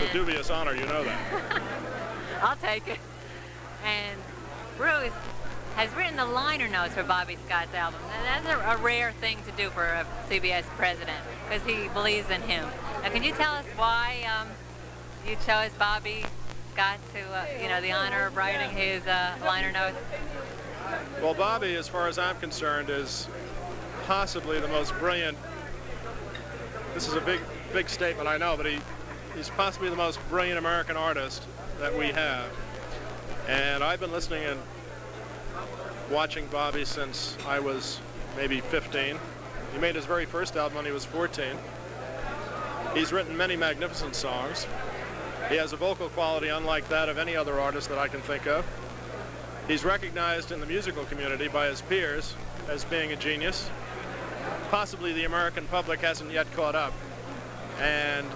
a dubious honor, you know that. I'll take it. And Bruce has written the liner notes for Bobby Scott's album. And that's a rare thing to do for a CBS president, because he believes in him. Now, can you tell us why you chose Bobby Scott to, you know, the honor of writing his liner notes? Well, Bobby, as far as I'm concerned, is possibly the most brilliant. This is a big statement, I know, but he's possibly the most brilliant American artist that we have. And I've been listening and watching Bobby since I was maybe 15. He made his very first album when he was 14. He's written many magnificent songs. He has a vocal quality unlike that of any other artist that I can think of. He's recognized in the musical community by his peers as being a genius. Possibly the American public hasn't yet caught up. And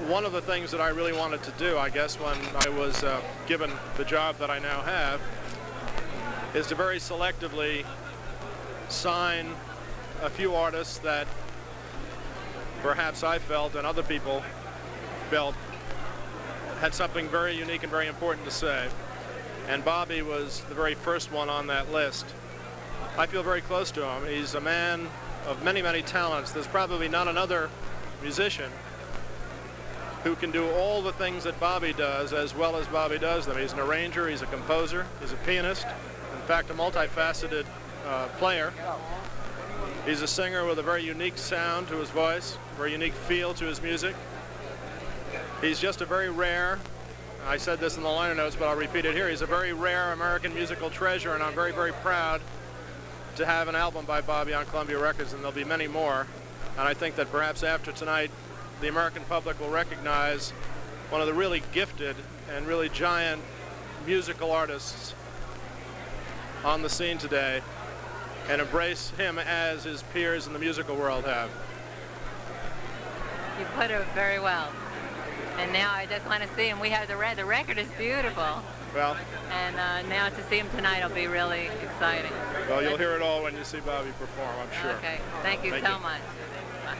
one of the things that I really wanted to do, I guess, when I was given the job that I now have, is to very selectively sign a few artists that perhaps I felt and other people felt had something very unique and very important to say. And Bobby was the very first one on that list. I feel very close to him. He's a man of many, many talents. There's probably not another musician who can do all the things that Bobby does as well as Bobby does them. He's an arranger, he's a composer, he's a pianist, in fact, a multifaceted player. He's a singer with a very unique sound to his voice, a very unique feel to his music. He's just a very rare, I said this in the liner notes, but I'll repeat it here, he's a very rare American musical treasure, and I'm very, very proud to have an album by Bobby on Columbia Records, and there'll be many more. And I think that perhaps after tonight, the American public will recognize one of the really gifted and really giant musical artists on the scene today and embrace him as his peers in the musical world have. You put it very well. And now I just want to see him. We have the record is beautiful. Well. And now to see him tonight will be really exciting. Well, you'll hear it all when you see Bobby perform, I'm sure. Okay. Thank you so much. Bye.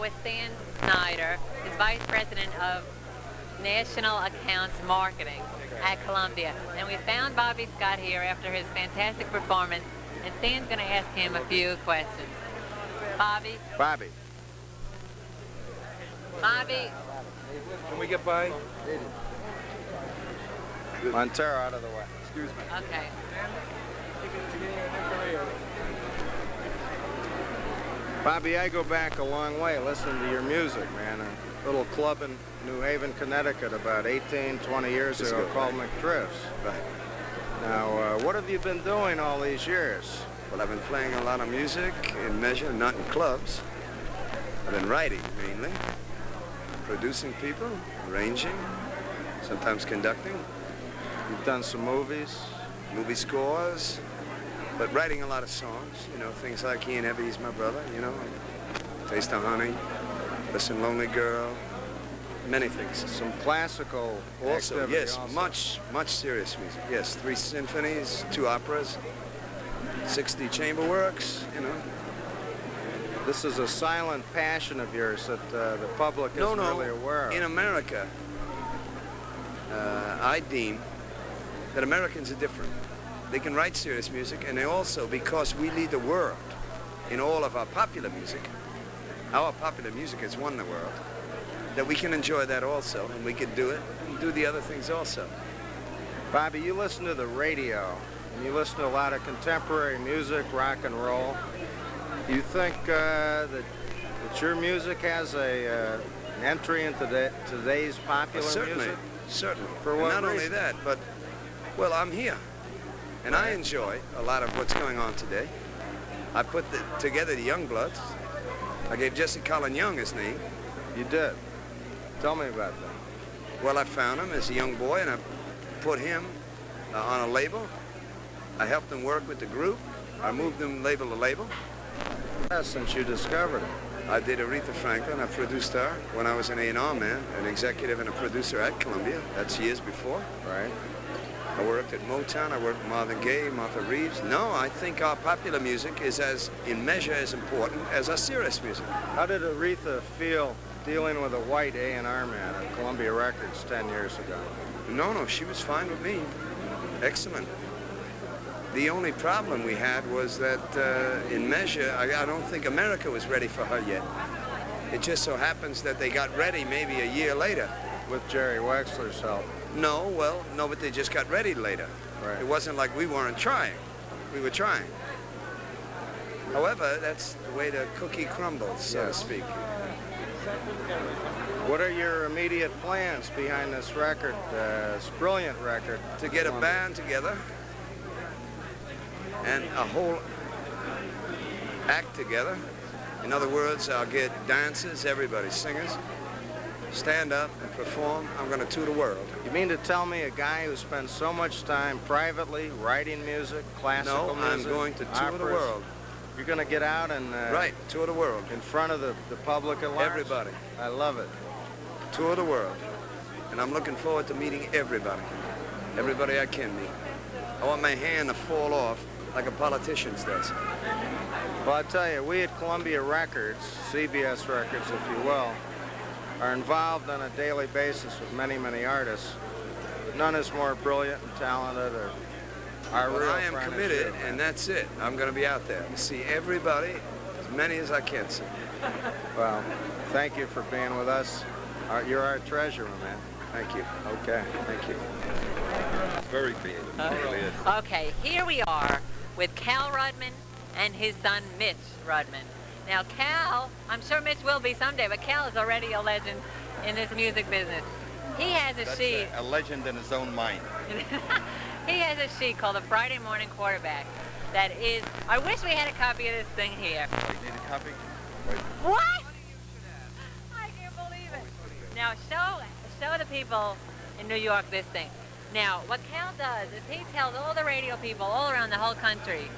with Stan Snyder, who's Vice President of National Accounts Marketing at Columbia. And we found Bobby Scott here after his fantastic performance, and Stan's going to ask him a few questions. Bobby? Bobby. Bobby? Can we get by? Montero, out of the way. Excuse me. Okay. Bobby, I go back a long way listening to your music, man. A little club in New Haven, Connecticut about 18, 20 years ago called McDrift's. Right. Now, what have you been doing all these years? Well, I've been playing a lot of music in measure, not in clubs. I've been writing mainly, producing people, arranging, sometimes conducting. You've done some movies? Movie scores, but writing a lot of songs, you know, things like Ian Heavey's My Brother, you know, Taste of Honey, Listen Lonely Girl, many things. Some classical Also, yes, much serious music. Yes, 3 symphonies, 2 operas, 60 chamber works, you know. This is a silent passion of yours that the public isn't really aware of. In America, I deem that Americans are different. They can write serious music, and they also, because we lead the world in all of our popular music has won the world, that we can enjoy that also, and we can do it and do the other things also. Bobby, you listen to the radio, and you listen to a lot of contemporary music, rock and roll. Do you think that your music has an entry into today's popular music? Certainly. For what and not reason? only that, but, well, I'm here. And I enjoy a lot of what's going on today. I put together the Young Bloods. I gave Jesse Colin Young his name. You did? Tell me about that. Well, I found him as a young boy, and I put him on a label. I helped him work with the group. I moved him label to label. Since you discovered it. I did Aretha Franklin. I produced her when I was an A&R man, an executive and a producer at Columbia. That's years before. Right. I worked at Motown. I worked with Marvin Gaye, Martha Reeves. No, I think our popular music is in measure, as important as our serious music. How did Aretha feel dealing with a white A&R man at Columbia Records 10 years ago? No, she was fine with me. Excellent. The only problem we had was that in measure, I don't think America was ready for her yet. It just so happens that they got ready maybe a year later. With Jerry Wexler's help. No, but they just got ready later. Right. It wasn't like we weren't trying. We were trying. However, that's the way the cookie crumbles, so to speak. What are your immediate plans behind this record, this brilliant record? To get a band together and a whole act together. In other words, I'll get dancers, everybody, singers, stand up and perform. I'm going to tour the world. You mean to tell me a guy who spends so much time privately writing music, classical music, I'm going to tour the world. You're going to get out and... right, tour the world. In front of the public at large? Everybody. I love it. Tour the world. And I'm looking forward to meeting everybody. Everybody I can meet. I want my hand to fall off like a politician's does. Well, I tell you, we at Columbia Records, CBS Records, if you will, are involved on a daily basis with many, many artists. None is more brilliant and talented or our real I am friend committed, is you. and that's it. I'm going to be out there to see everybody, as many as I can see. Well, thank you for being with us. You're our treasure, man. Thank you. Okay, thank you. Very creative. It really is. Okay, here we are with Cal Rodman and his son Mitch Rodman. Now Cal, I'm sure Mitch will be someday, but Cal is already a legend in this music business. He has a sheet. A legend in his own mind. He has a sheet called the Friday Morning Quarterback that is, I wish we had a copy of this thing here. You need a copy? Wait. What? I can't believe it. Now show the people in New York this thing. Now, what Cal does is he tells all the radio people all around the whole country